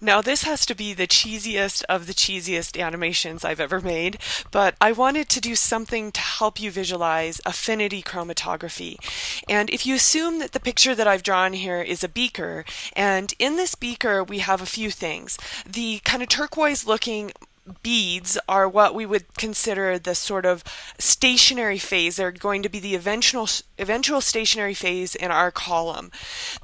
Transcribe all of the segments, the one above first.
Now, this has to be the cheesiest of the cheesiest animations I've ever made, but I wanted to do something to help you visualize affinity chromatography. And if you assume that the picture that I've drawn here is a beaker, and in this beaker we have a few things. The kind of turquoise looking beads are what we would consider the sort of stationary phase. They're going to be the eventual stationary phase in our column.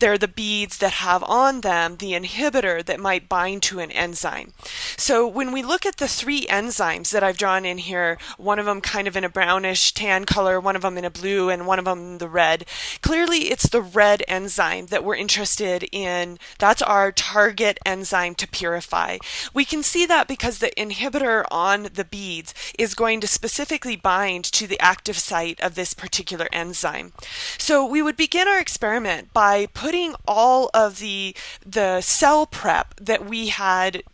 They're the beads that have on them the inhibitor that might bind to an enzyme. So when we look at the three enzymes that I've drawn in here, one of them kind of in a brownish tan color, one of them in a blue, and one of them in the red, clearly it's the red enzyme that we're interested in. That's our target enzyme to purify. We can see that because the inhibitor on the beads is going to specifically bind to the active site of this particular enzyme. So we would begin our experiment by putting all of the cell prep that we had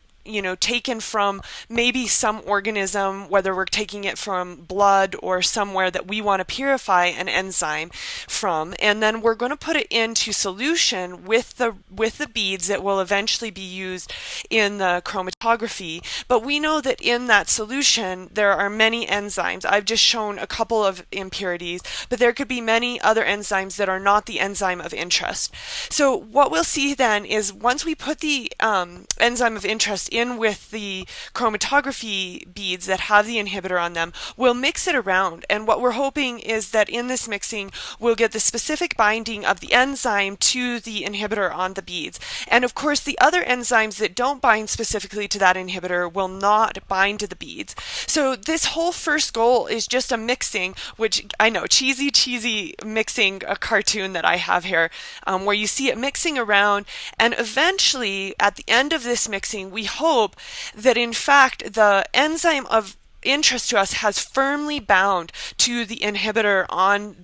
taken from maybe some organism, whether we're taking it from blood or somewhere that we want to purify an enzyme from, and then we're going to put it into solution with the beads that will eventually be used in the chromatography. But we know that in that solution there are many enzymes. I've just shown a couple of impurities, but there could be many other enzymes that are not the enzyme of interest. So what we'll see then is once we put the enzyme of interest in with the chromatography beads that have the inhibitor on them, we'll mix it around, and what we're hoping is that in this mixing we'll get the specific binding of the enzyme to the inhibitor on the beads. And of course the other enzymes that don't bind specifically to that inhibitor will not bind to the beads. So this whole first goal is just a mixing, which I know, cheesy mixing a cartoon that I have here, where you see it mixing around, and eventually at the end of this mixing we hope that in fact the enzyme of interest to us has firmly bound to the inhibitor on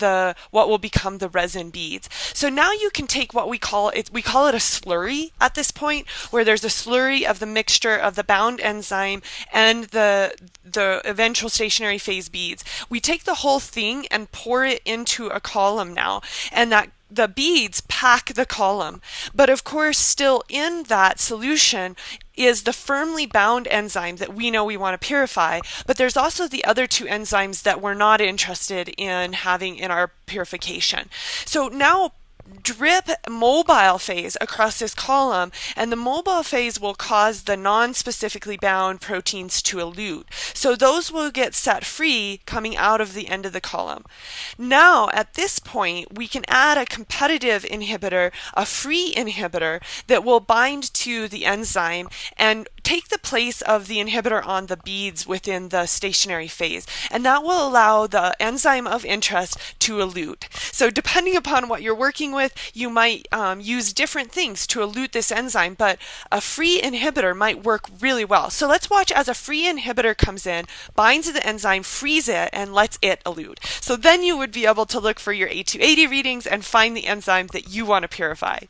what will become the resin beads. So now you can take what we call it a slurry at this point, where there's a slurry of the mixture of the bound enzyme and the eventual stationary phase beads. We take the whole thing and pour it into a column now, and the beads pack the column. But of course, still in that solution is the firmly bound enzyme that we know we want to purify, but there's also the other two enzymes that we're not interested in having in our purification. So now drip mobile phase across this column, and the mobile phase will cause the non-specifically bound proteins to elute. So those will get set free coming out of the end of the column. Now at this point we can add a competitive inhibitor, a free inhibitor that will bind to the enzyme and take the place of the inhibitor on the beads within the stationary phase, and that will allow the enzyme of interest to elute. So depending upon what you're working with, you might use different things to elute this enzyme, but a free inhibitor might work really well. So let's watch as a free inhibitor comes in, binds to the enzyme, frees it, and lets it elute. So then you would be able to look for your A280 readings and find the enzyme that you want to purify.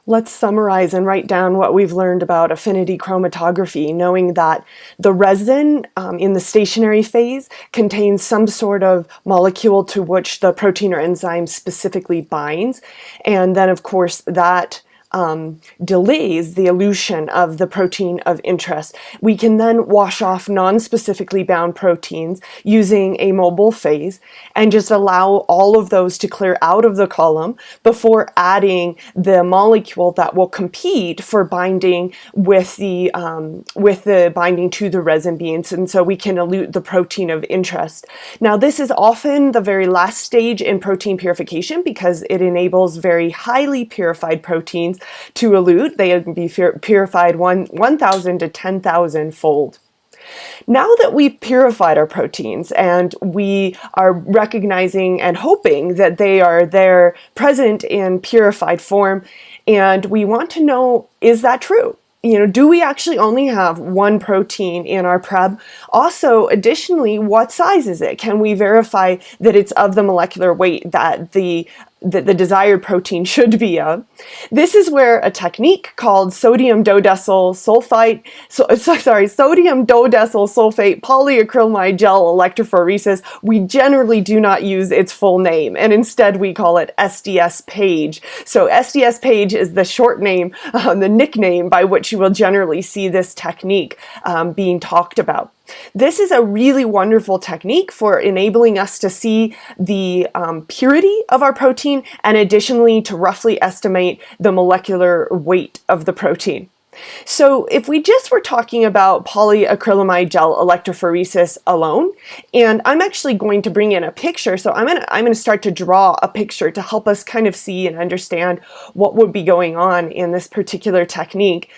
Let's summarize and write down what we've learned about affinity chromatography, knowing that the resin in the stationary phase contains some sort of molecule to which the protein or enzyme specifically binds. And then, of course, that delays the elution of the protein of interest. We can then wash off non-specifically bound proteins using a mobile phase and just allow all of those to clear out of the column before adding the molecule that will compete for binding with the binding to the resin beads, and so we can elute the protein of interest. Now this is often the very last stage in protein purification because it enables very highly purified proteins to elute. They can be purified 1,000 to 10,000 fold. Now that we've purified our proteins and we are recognizing and hoping that they are there present in purified form, and we want to know, is that true? Do we actually only have one protein in our prep? Also, additionally, what size is it? Can we verify that it's of the molecular weight that the that the desired protein should be of. This is where a technique called sodium dodecyl sulfate polyacrylamide gel electrophoresis, we generally do not use its full name, and instead we call it SDS page. So SDS page is the short name, the nickname by which you will generally see this technique being talked about. This is a really wonderful technique for enabling us to see the purity of our protein, and additionally to roughly estimate the molecular weight of the protein. So if we just were talking about polyacrylamide gel electrophoresis alone, and I'm actually going to bring in a picture, so I'm gonna start to draw a picture to help us kind of see and understand what would be going on in this particular technique.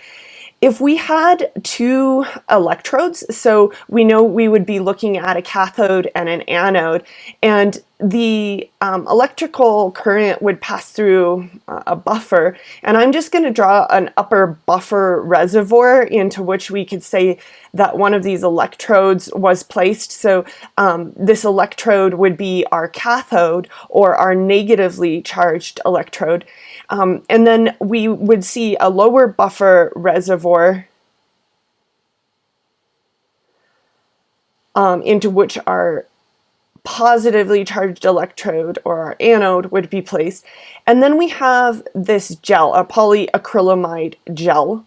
If we had two electrodes, so we know we would be looking at a cathode and an anode, and the electrical current would pass through a buffer, and I'm just going to draw an upper buffer reservoir into which we could say that one of these electrodes was placed. So this electrode would be our cathode, or our negatively charged electrode. And then we would see a lower buffer reservoir into which our positively charged electrode, or our anode, would be placed. And then we have this gel, a polyacrylamide gel.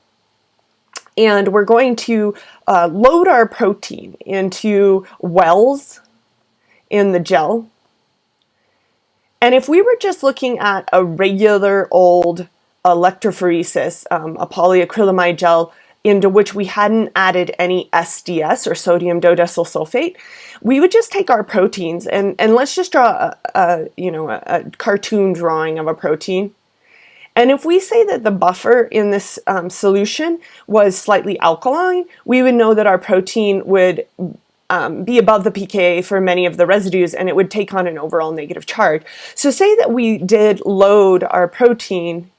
And we're going to load our protein into wells in the gel. And if we were just looking at a regular old electrophoresis, a polyacrylamide gel into which we hadn't added any SDS, or sodium dodecyl sulfate, we would just take our proteins and let's just draw a cartoon drawing of a protein. And if we say that the buffer in this solution was slightly alkaline, we would know that our protein would be above the pKa for many of the residues, and it would take on an overall negative charge. So say that we did load our protein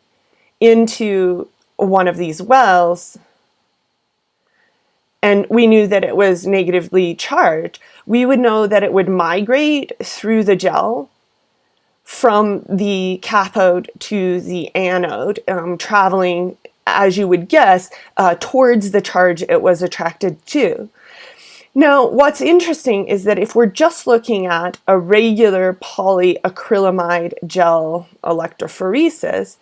into one of these wells, and we knew that it was negatively charged, we would know that it would migrate through the gel from the cathode to the anode, traveling, as you would guess, towards the charge it was attracted to. Now, what's interesting is that if we're just looking at a regular polyacrylamide gel electrophoresis,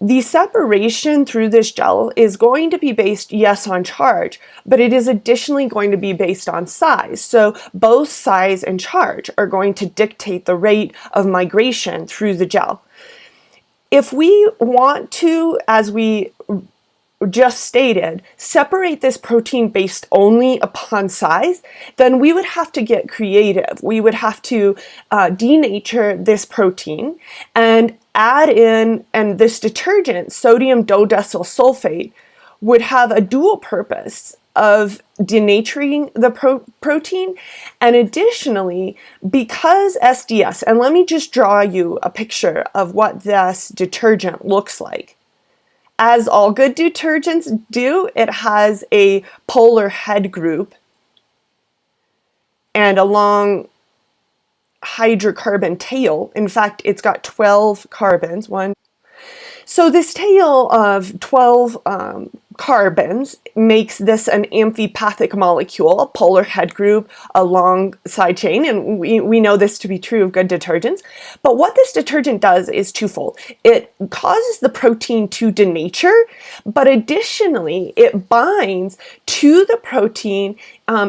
the separation through this gel is going to be based, yes, on charge, but it is additionally going to be based on size. So both size and charge are going to dictate the rate of migration through the gel. If we want to, as we just stated, separate this protein based only upon size, then we would have to get creative. We would have to denature this protein and add in, and this detergent, sodium dodecyl sulfate, would have a dual purpose of denaturing the protein, and additionally, because SDS, and let me just draw you a picture of what this detergent looks like. As all good detergents do, it has a polar head group and a long hydrocarbon tail. In fact, it's got 12 carbons. So this tail of 12 carbons makes this an amphipathic molecule, a polar head group, a long side chain, and we know this to be true of good detergents. But what this detergent does is twofold. It causes the protein to denature, but additionally it binds to the protein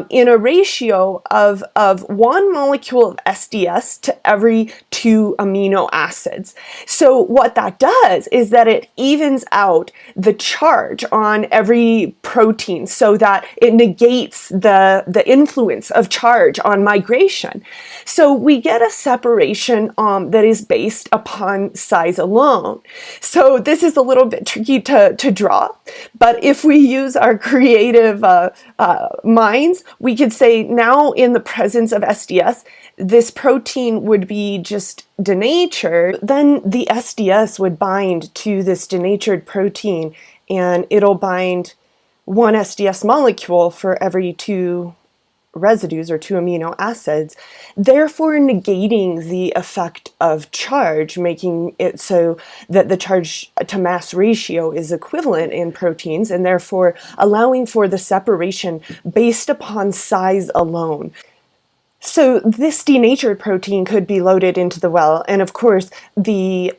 in a ratio of 1 molecule of SDS to every 2 amino acids. So what that does is that it evens out the charge on every protein so that it negates the influence of charge on migration. So we get a separation that is based upon size alone. So this is a little bit tricky to draw, but if we use our creative minds, we could say now in the presence of SDS, this protein would be just denatured. Then the SDS would bind to this denatured protein, and it'll bind 1 SDS molecule for every 2 residues or two amino acids, therefore negating the effect of charge, making it so that the charge to mass ratio is equivalent in proteins, and therefore allowing for the separation based upon size alone. So this denatured protein could be loaded into the well, and of course the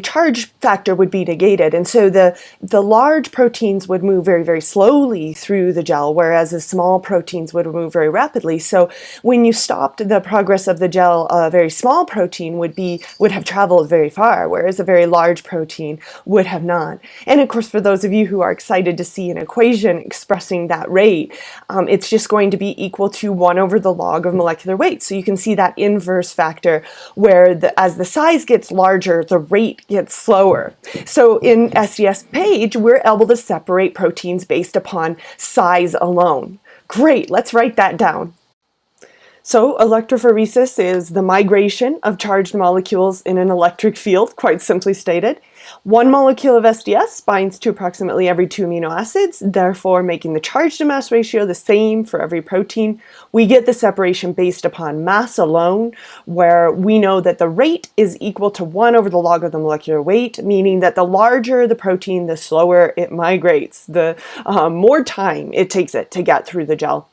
charge factor would be negated, and so the large proteins would move very, very slowly through the gel, whereas the small proteins would move very rapidly. So when you stopped the progress of the gel, a very small protein would have traveled very far, whereas a very large protein would have not. And of course, for those of you who are excited to see an equation expressing that rate, it's just going to be equal to 1 over the log of molecular weight. So you can see that inverse factor where as the size gets larger, the rate gets slower. So in SDS page, we're able to separate proteins based upon size alone. Great, let's write that down. So electrophoresis is the migration of charged molecules in an electric field, quite simply stated. 1 molecule of SDS binds to approximately every 2 amino acids, therefore making the charge to mass ratio the same for every protein. We get the separation based upon mass alone, where we know that the rate is equal to 1 over the log of the molecular weight, meaning that the larger the protein, the slower it migrates, the more time it takes it to get through the gel.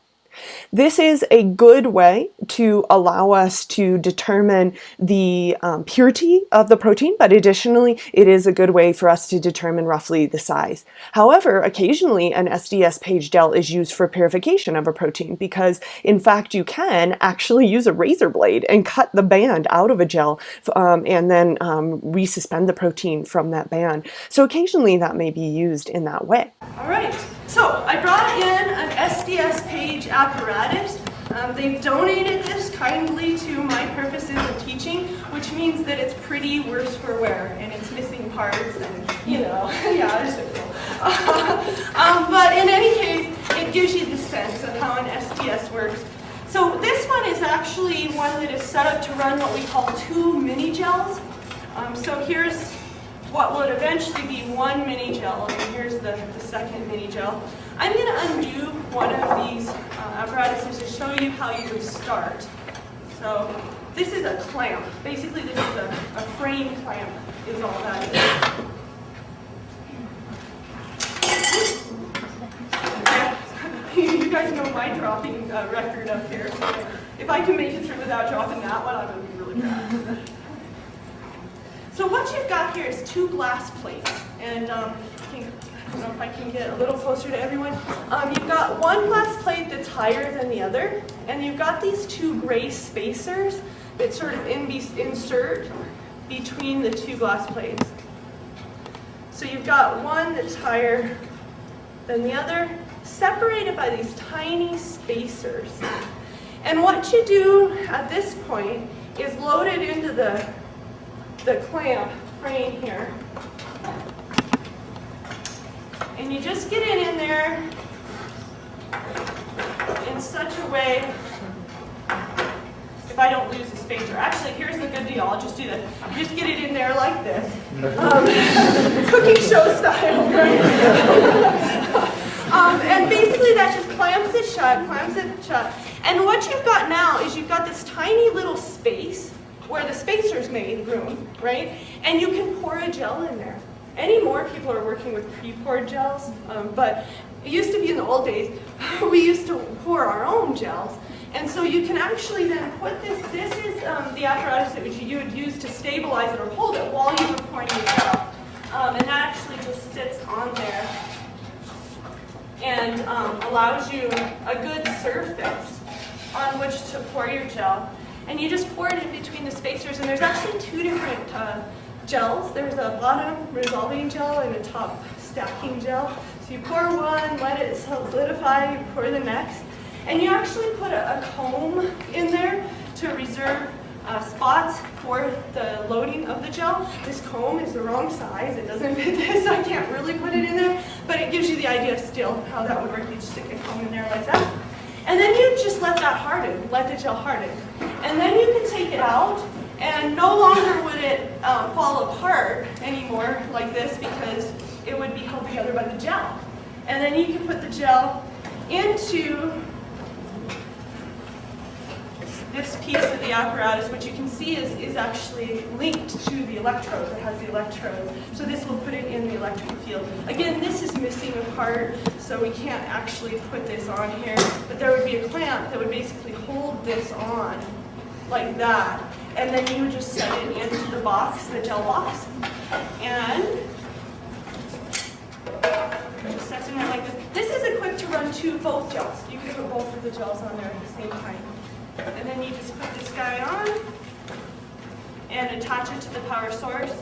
This is a good way to allow us to determine the purity of the protein, but additionally, it is a good way for us to determine roughly the size. However, occasionally an SDS page gel is used for purification of a protein because, in fact, you can actually use a razor blade and cut the band out of a gel and then resuspend the protein from that band. So occasionally that may be used in that way. All right, so I brought in an SDS page apparatus. They've donated this kindly to my purposes of teaching, which means that it's pretty worse for wear and it's missing parts and, yeah, it's so cool. But in any case, it gives you the sense of how an SDS works. So this one is actually one that is set up to run what we call 2 mini gels. So here's what would eventually be 1 mini gel, and here's the second mini gel. I'm going to undo one of these apparatuses to show you how you would start. So this is a clamp. Basically, this is a frame clamp is all that is. You guys know my dropping record up here. So if I can make it through without dropping that one, I'm going to be really proud. So what you've got here is 2 glass plates, and I don't know if I can get a little closer to everyone. You've got one glass plate that's higher than the other, and you've got these 2 gray spacers that sort of insert between the 2 glass plates. So you've got one that's higher than the other, separated by these tiny spacers. And what you do at this point is load it into the clamp frame here. And you just get it in there in such a way, if I don't lose the spacer. Actually, here's the good deal. I'll just do this. You just get it in there like this. Cooking show style, right? And basically that just clamps it shut. And what you've got now is you've got this tiny little space where the spacers made room, right? And you can pour a gel in there. Any more people are working with pre-poured gels, but it used to be in the old days, we used to pour our own gels. And so you can actually then put this is the apparatus that you would use to stabilize it or hold it while you were pouring the gel. And that actually just sits on there and allows you a good surface on which to pour your gel. And you just pour it in between the spacers, and there's actually 2 different gels. There's a bottom resolving gel and a top stacking gel. So you pour one, let it solidify, you pour the next. And you actually put a comb in there to reserve spots for the loading of the gel. This comb is the wrong size. It doesn't fit this, so I can't really put it in there. But it gives you the idea still how that would work. You just stick a comb in there like that. And then you just let that harden, let the gel harden. And then you can take it out, and no longer would it fall apart anymore like this because it would be held together by the gel. And then you can put the gel into this piece of the apparatus, which you can see is actually linked to the electrodes. It has the electrodes. So this will put it in the electric field. Again, this is missing a part, so we can't actually put this on here. But there would be a clamp that would basically hold this on like that. And then you would just set it into the box, the gel box. And just set it in like this. This is equipped to run both gels. You can put both of the gels on there at the same time. And then you just put this guy on and attach it to the power source.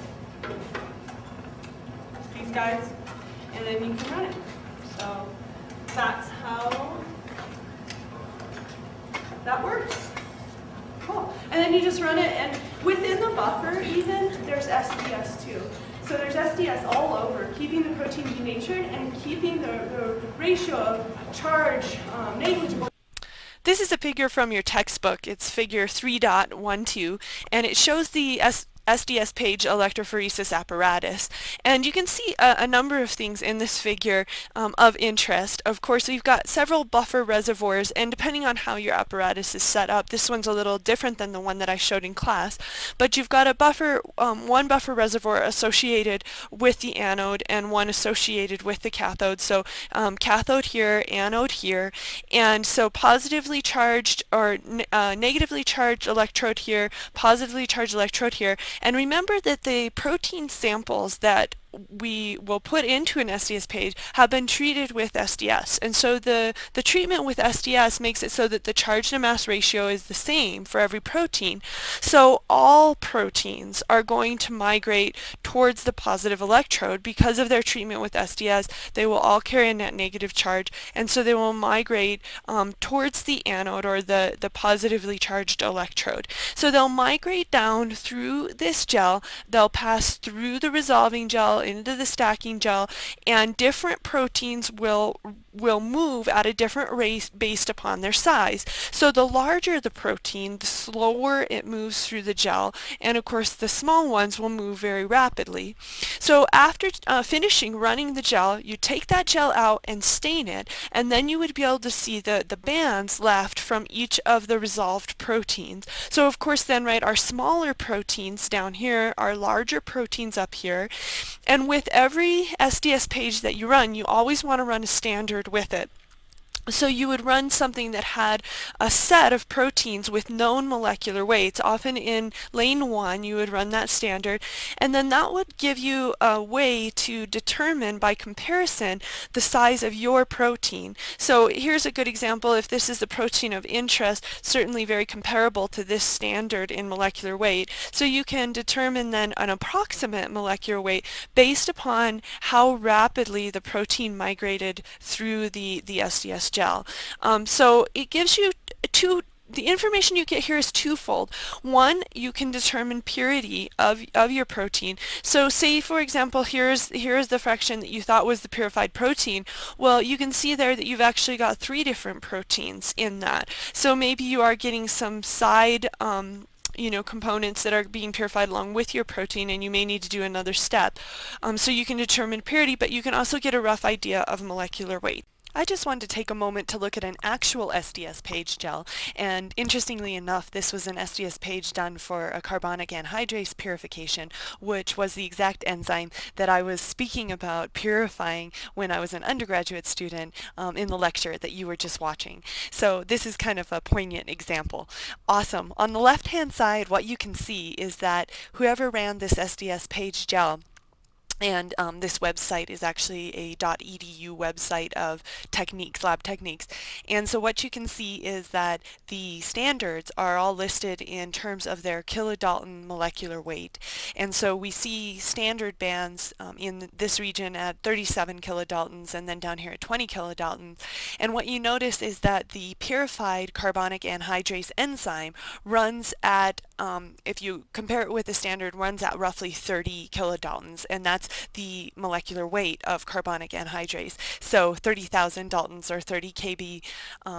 These guys. And then you can run it. So that's how that works. Cool. And then you just run it, and within the buffer even, there's SDS too. So there's SDS all over, keeping the protein denatured and keeping the ratio of charge negligible. This is a figure from your textbook. It's figure 3.12, and it shows the SDS page electrophoresis apparatus. And you can see a number of things in this figure of interest. Of course, we've got several buffer reservoirs, and depending on how your apparatus is set up, this one's a little different than the one that I showed in class, but you've got a buffer, one buffer reservoir associated with the anode and one associated with the cathode. So cathode here, anode here, and so positively charged or negatively charged electrode here, positively charged electrode here. And remember that the protein samples that we will put into an SDS page have been treated with SDS. And so the treatment with SDS makes it so that the charge to mass ratio is the same for every protein. So all proteins are going to migrate towards the positive electrode because of their treatment with SDS. They will all carry a net negative charge, and so they will migrate towards the anode or the positively charged electrode. So they'll migrate down through this gel, they'll pass through the resolving gel into the stacking gel, and different proteins will move at a different rate based upon their size. So the larger the protein, the slower it moves through the gel, and of course the small ones will move very rapidly. So after finishing running the gel, you take that gel out and stain it, and then you would be able to see the bands left from each of the resolved proteins. So of course then, right, our smaller proteins down here, our larger proteins up here, and with every SDS page that you run, you always want to run a standard with it. So you would run something that had a set of proteins with known molecular weights. Often in lane 1 you would run that standard, and then that would give you a way to determine by comparison the size of your protein. So here's a good example. If this is the protein of interest, certainly very comparable to this standard in molecular weight. So you can determine then an approximate molecular weight based upon how rapidly the protein migrated through the SDS gel. So it gives you the information you get here is twofold. One, you can determine purity of your protein. So say, for example, here's the fraction that you thought was the purified protein. Well, you can see there that you've actually got 3 different proteins in that. So maybe you are getting some side components that are being purified along with your protein, and you may need to do another step. So you can determine purity, but you can also get a rough idea of molecular weight. I just wanted to take a moment to look at an actual SDS page gel, and interestingly enough, this was an SDS page done for a carbonic anhydrase purification, which was the exact enzyme that I was speaking about purifying when I was an undergraduate student in the lecture that you were just watching. So this is kind of a poignant example. Awesome. On the left-hand side, what you can see is that whoever ran this SDS page gel, and this website is actually a .edu website of techniques, lab techniques. And so what you can see is that the standards are all listed in terms of their kilodalton molecular weight. And so we see standard bands in this region at 37 kilodaltons and then down here at 20 kilodaltons. And what you notice is that the purified carbonic anhydrase enzyme runs at if you compare it with the standard, runs at roughly 30 kilodaltons, and that's the molecular weight of carbonic anhydrase. So 30,000 daltons, or 30 kb,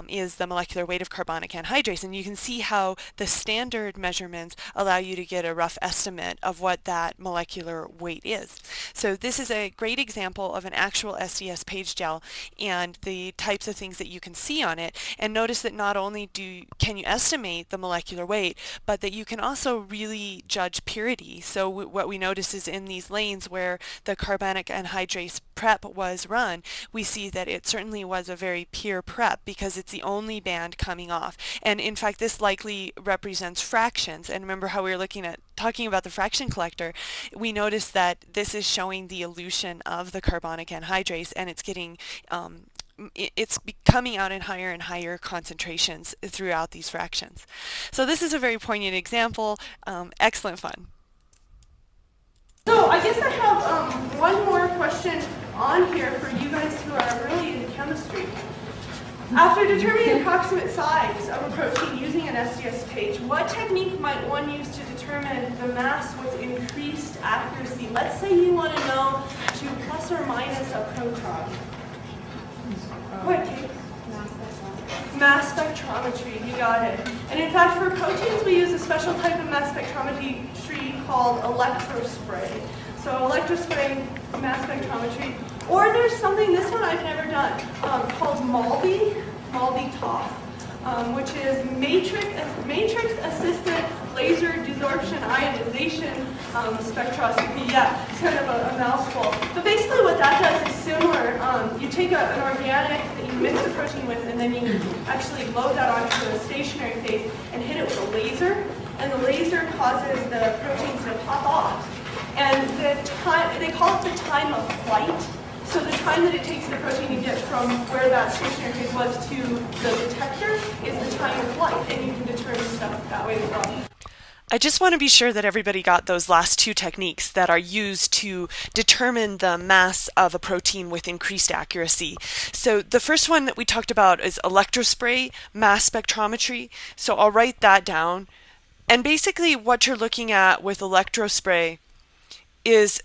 is the molecular weight of carbonic anhydrase, and you can see how the standard measurements allow you to get a rough estimate of what that molecular weight is. So this is a great example of an actual SDS page gel and the types of things that you can see on it. And notice that not only can you estimate the molecular weight, but that you can also really judge purity. So what we notice is in these lanes where the carbonic anhydrase prep was run, we see that it certainly was a very pure prep because it's the only band coming off. And in fact, this likely represents fractions. And remember how we were talking about the fraction collector, we noticed that this is showing the elution of the carbonic anhydrase, and it's getting it's coming out in higher and higher concentrations throughout these fractions. So this is a very poignant example. Excellent fun. So I guess I have one more question on here for you guys who are really into chemistry. After determining the approximate size of a protein using an SDS page, what technique might one use to determine the mass with increased accuracy? Let's say you want to know to plus or minus a proton. What, Kate? Mass spectrometry, you got it. And in fact, for proteins, we use a special type of mass spectrometry called electrospray. So electrospray mass spectrometry. Or there's something, this one I've never done, called MALDI-TOF, which is matrix-assisted laser desorption ionization spectroscopy. Yeah, it's kind of a mouthful. But basically what that does is similar. You take an organic that you mix the protein with, and then you actually load that onto a stationary phase and hit it with a laser. And the laser causes the proteins to pop off. And they call it the time of flight. So the time that it takes the protein to get from where that stationary phase was to the detector is the time of flight, and you can determine stuff that way as well. I just want to be sure that everybody got those last two techniques that are used to determine the mass of a protein with increased accuracy. So the first one that we talked about is electrospray mass spectrometry. So I'll write that down. And basically what you're looking at with electrospray is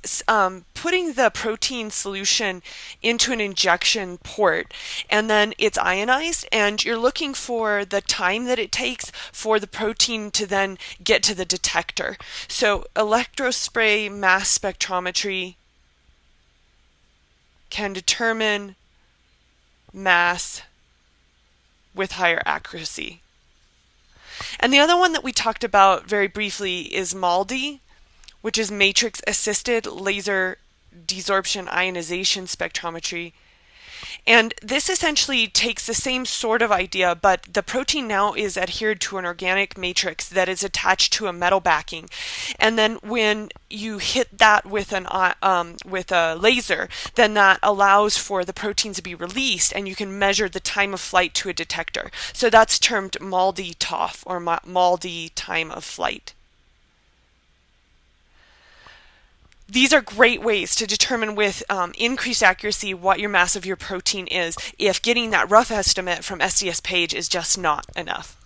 putting the protein solution into an injection port, and then it's ionized, and you're looking for the time that it takes for the protein to then get to the detector. So electrospray mass spectrometry can determine mass with higher accuracy. And the other one that we talked about very briefly is MALDI, which is matrix-assisted laser desorption ionization spectrometry. And this essentially takes the same sort of idea, but the protein now is adhered to an organic matrix that is attached to a metal backing. And then when you hit that with a laser, then that allows for the protein to be released, and you can measure the time of flight to a detector. So that's termed MALDI-TOF, or MALDI time of flight. These are great ways to determine with increased accuracy what your mass of your protein is if getting that rough estimate from SDS page is just not enough.